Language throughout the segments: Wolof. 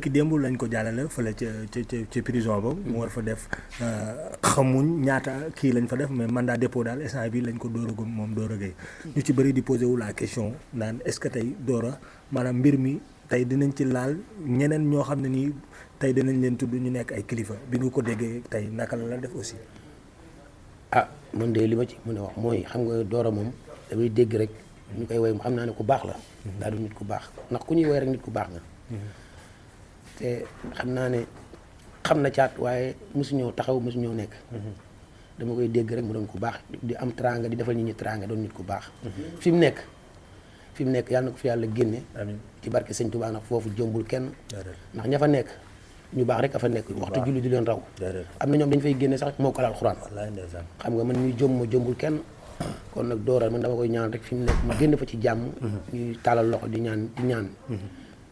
ki démb lañ ko jàllale fële ca prison ba mu war fa def xamuñ ñaata kii lañ fa def mais mandat dépôt daal instant bi lañ ko dóoragum moom Doro Gueye ñu ci bëri di posé wu la question naan est-ce que tey Doro maanaam mbir mi tey dinañ ci laal ñeneen ñoo xam ne nii tey dinañ leen tudd ñu nekk ay kilifa bi nga ko déggee tey naka la def aussi. man de li ma ci mën a wax mooy xam nga Doro moom damay dégg rek ñu koy woy xam naa ne ku baax la. daa du nit ku baax ndax ku ñuy woy rek nit ku baax nga. te xam naa ne xam na caat waaye mosuñoo taxaw mosuñoo nekk. dama koy dégg rek mu doon ku baax di am teraanga di defal nit ñi teraanga doon nit ku baax. fi mu nekk yàlla na ko fi yàlla génne. amiin ci barke Sëñ Tuubaa ndax foofu jombul kenn. ndax ña fa nekk ñu baax rek a fa nekk. waxtu julli di leen raw. am na ñoom dañ fay génne sax moo ko laal xuraan. xam nga man ñuy jombul kenn. kon nag Doro man dama koy ñaan rek fi mu nekk mu génn fa ci jàmm. ñuy taalal loxo di ñaan.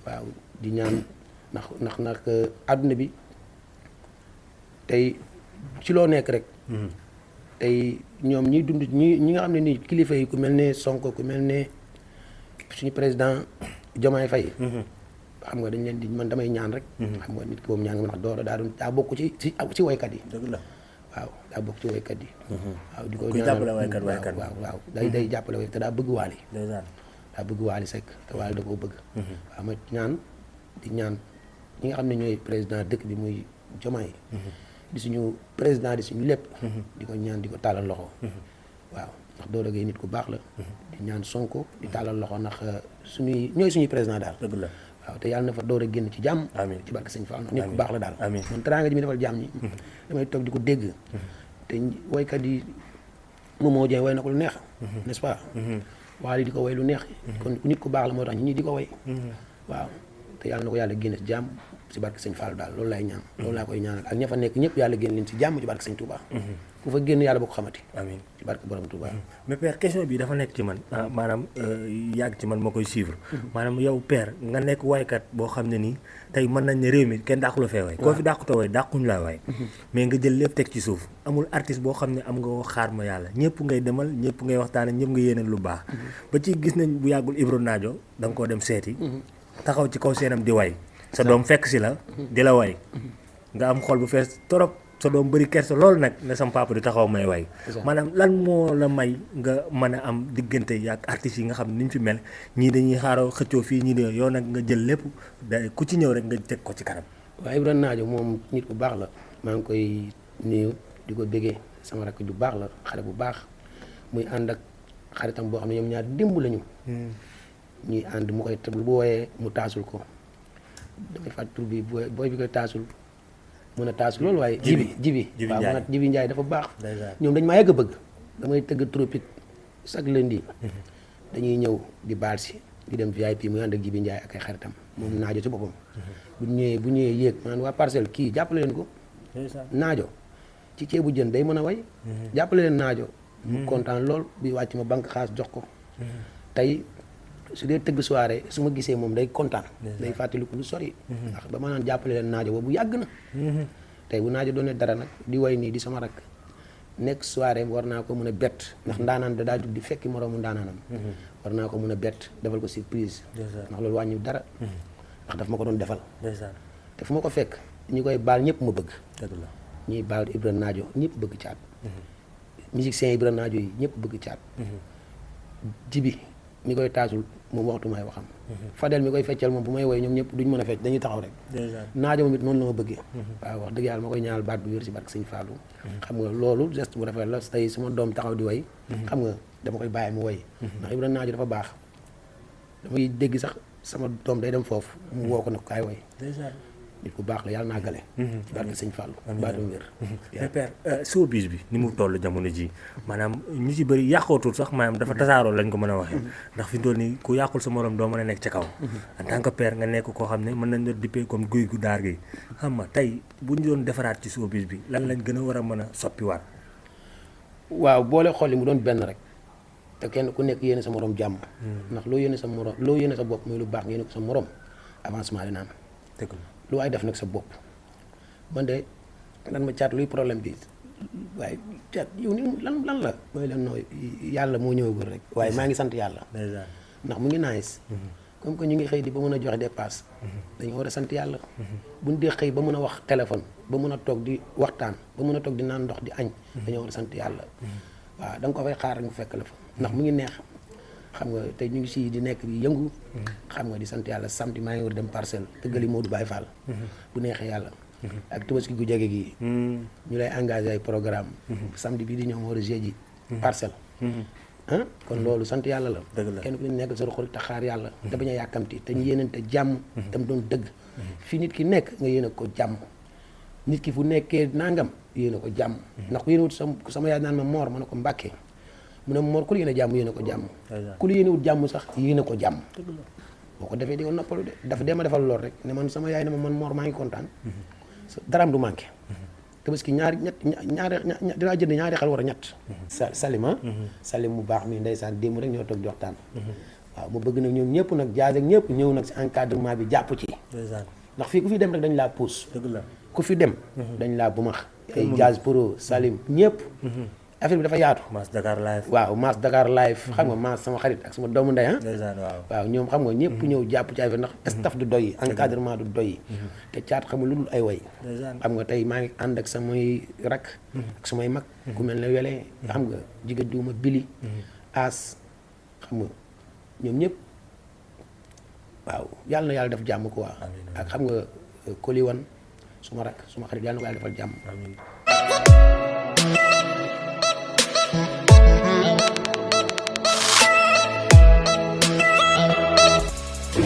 waaw di ñaan ndax àdduna bi tey ci loo nekk rek. tey ñoom ñiy dund ñi nga xam ne nii kilifa yi ku mel ne Sonko ku mel ne suñu président Diomaye Faye. xam nga dañ leen di man damay ñaan rek. xam nga nit ki boobu ñaan nga ndax Doro daa bokk ci waykat yi. dëgg la waaw daa bokk ci waykat yi. waaw di ko kuy jàppale waykat waaw day jàppale waykat te daa bëgg Waly. daa bëgg Waly Seck te Waly da koo bëgg. waaw ma ñaan di ñaan ñi nga xam ne ñooy président dëkk bi muy Diomaye. di suñu président di suñu lépp. di ko ñaan di ko taalal loxo. waaw ndax Doro Gueye nit ku baax la. di ñaan Sonko di taalal loxo ndax ñooy suñuy président daal. dëgg la waaw te yàlla na fa Doro génn ci jàmm. amiin ci barke Sëñ Fall nit ku baax la daal. amiin man teraanga ji mi defal jàmm ñi. damay toog di ko dégg. te woykat yi Momo Dieng way na ko lu neex. n'est-ce pas. Waly di ko way lu neex. kon nit ku baax la moo tax ñi di ko way. waaw te yàlla na ko yàlla génne ci jàmm ci barke Sëñ Fall daal loolu lay ñaan. loolu laa koy ñaanal ak ña fa nekk ñëpp yàlla génn leen ci jàmm ci barke Sëñ Touba. ku fa génn yàlla boo ko xamati. amiin ci barke borom Touba. mais père question bi dafa nekk ci man maanaam yàgg ci man ma koy suivre. maanaam yow père nga nekk waykat boo xam ne nii tey mën nañ ne réew mi kenn dàqu la fee way. koo fi dàqutoo way dàquñ laa way. mais nga jël lépp teg ci suuf amul artiste boo xam ne am nga xaar ma yàlla ñëpp ngay demal ñëpp ngay waxtaane ñëpp nga yéene lu baax. ba ci gis nañ bu yàggul Ibro Nadio da nga koo dem seeti. taxaw ci kaw seenam di way. sa doom fekk si la di la way. nga am xol bu fees torop sa doom bëri kersa loolu nag ne sam papa di taxaw may way. maanaam lan moo la may nga mën a am diggante yaak artistes yi nga xam ne ni ñu fi mel ñii dañuy xaaroo xëccoo fii ñii de yow nag nga jël lépp ku ci ñëw rek nga teg ko ci kanam. waaw Ibro Nadio moom nit ku baax la maa ngi koy nuyu di ko bëggee sama rakk ju baax la xale bu baax muy ànd ak xaritam boo xam ne ñoom ñaar démb lañu. ñuy ànd mu koy tëb bu wooyee mu taasul ko damay fàttali tur bi booy bi koy taasul mën a taasul loolu waaye. jibi waaw mën a Jibi Ndiaye dafa baax. ñoom dañ maa yàgg a bëgg. damay tëgg tropique chaque lundi. dañuy ñëw di baal si di dem VIP muy ànd ak Jibi Ndiaye ak ay xaritam moom Nadio ci boppam. bu ñëwee yéeg maanaam waa parcelle kii jàppale leen ko. Nadio ci ceebu jën day mën a way. jàppale leen Nadio. mu kontaan lool bi wàcc ma banque xaas jox ko. tey su dee tëgg soirée su ma gisee moom day kontaan. day fàttaliku lu sori. ndax ba ma naan jàppale leen Nadio boobu yàgg na. tey bu Nadio doone dara nag di way nii di sama rakk nekk soirée war naa ko mën a bett ndax ndaanaan da daa jug di fekki moroomu ndaanaanam. war naa ko mën a bett defal ko surprise. ndax loolu wàññi dara. ndax daf ma ko doon defal. te fu ma ko fekk ñi koy baal ñëpp ma bëgg. ñuy baal Ibro Nadio ñëpp bëgg caat. musiciens Ibro Nadio yi ñëpp bëgg caat. Jibi mi koy taasul moom waxtu may waxam. Fadel mi koy feccal moom bu may woy ñoom ñëpp duñ mën a fecc dañuy taxaw rek. Nadio moom it noonu la ma bëggee. waaw wax dëgg yàlla ma koy ñaanal baat bu wér si barke Sëñ Fallou. xam nga loolu geste bu rafet la tey suma doom taxaw di way. xam nga dama koy bàyyi mu way. ndax Ibro Nadio dafa baax. damay dégg sax sama doom day dem foofu mu woo ko nag kaay way. nit ku baax la yàlla naa gale. barke Sëñ Fallou. baatu wér. mais père showbiz bi ni mu toll jamono ji maanaam ñu ci bëri yàqootul sax maanaam dafa tasaaroo lañ ko mën a waxee. ndax fi mu toll nii ku yàqul sa morom doo mën a nekk ca kaw. en tant que père nga nekk koo xam ne mën nañ la dippee comme guy gu daar gi xam nga tey bu ñu doon defaraat ci showbiz bi lan lañ gën a war a mën a soppiwaat. waaw boole xol yi mu doon benn rek te kenn ku nekk yéene sa morom jàmm. ndax loo yéene sa morom loo yéene sa bopp muy lu baax nga yéene ko sa morom avancement dina am. dëgg la lu waay def nag sa bopp man de lan ma caat luy problème bi waaye caat yow ni lan la mooy lan nooy yàlla moo ñëwagul rek waaye maa ngi sant yàlla ndax mu ngi nice comme que ñu ngi xëy di ba mën a joxe dépasse dañoo war a sant yàlla buñ dee xëy ba mën a wax téléphone ba mën a toog di waxtaan ba mën a toog di naan ndox di añ dañoo war a sant yàlla waaw da nga ko fay xaar rek mu fekk la fa ndax mu ngi neex xam nga tey ñu ngi si di nekk di yëngu xam nga di sant yàlla samedi maa ngi war dem parcelle tëggali Modou Baye Fall bu neexee yàlla ak Tabaski gu jege gi ñu lay engagé ay programme samedi bii di ñëw ma war a ji parcelle ah kon loolu sant yàlla la kenn ku ne nekk sa xol te xaar yàlla te bañ a yàkkamti te ñu yéenante jàmm tam doon dëgg fii nit ki nekk nga yéene ko jàmm nit ki fu nekkee nangam yéene ko jàmm ndax ku yéenewut sama yaay naan ma moor ma ne ko mbàkkee mu ne moor ku la yéene jàmm yéene ko jàmm ku la yéenewut jàmm sax yéene ko jàmm boo ko defee di nga noppalu de dafa dee ma defal lool rek ne man sama yaay ne ma man moor maa ngi kontaan daraam du manqué Tabaski ñaari dinaa jënd ñaari xal war a ñett salima salim mu baax mi ndeysaan démb rek ñoo toog di waxtaan waaw mu bëgg nag ñoom ñëpp nag jaase ak ñëpp ñëw nag si encadrement bi jàpp ci ndax fii ku fi dem rek dañ laa pousse ku fi dem dañ laa bumax ay jazz pro salim ñëpp affaire bi dafa yaatu Mass Dakar live waaw Mass Dakar live xam nga Mass sama xarit ak sama doomu ndey waaw ñoom xam nga ñëpp ñëw jàpp ci affaire ndax staff du doy encadrement du doy te caat xam nga lu dul ay way xam nga tey maa ngi ànd ak samay rak ak samay mag ku mel ne wele xam nga jigéen duuma bili as xam nga ñoom ñëpp waaw yàlla na yàlla def jàmm quoi ak xam nga koliwan suma rak suma xarit yàlla na ko yàlla defal jàmm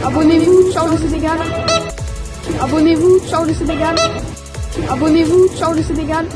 Abonnez-vous, ciao le Sénégal. Abonnez-vous, ciao le Sénégal. Abonnez-vous, ciao le Sénégal.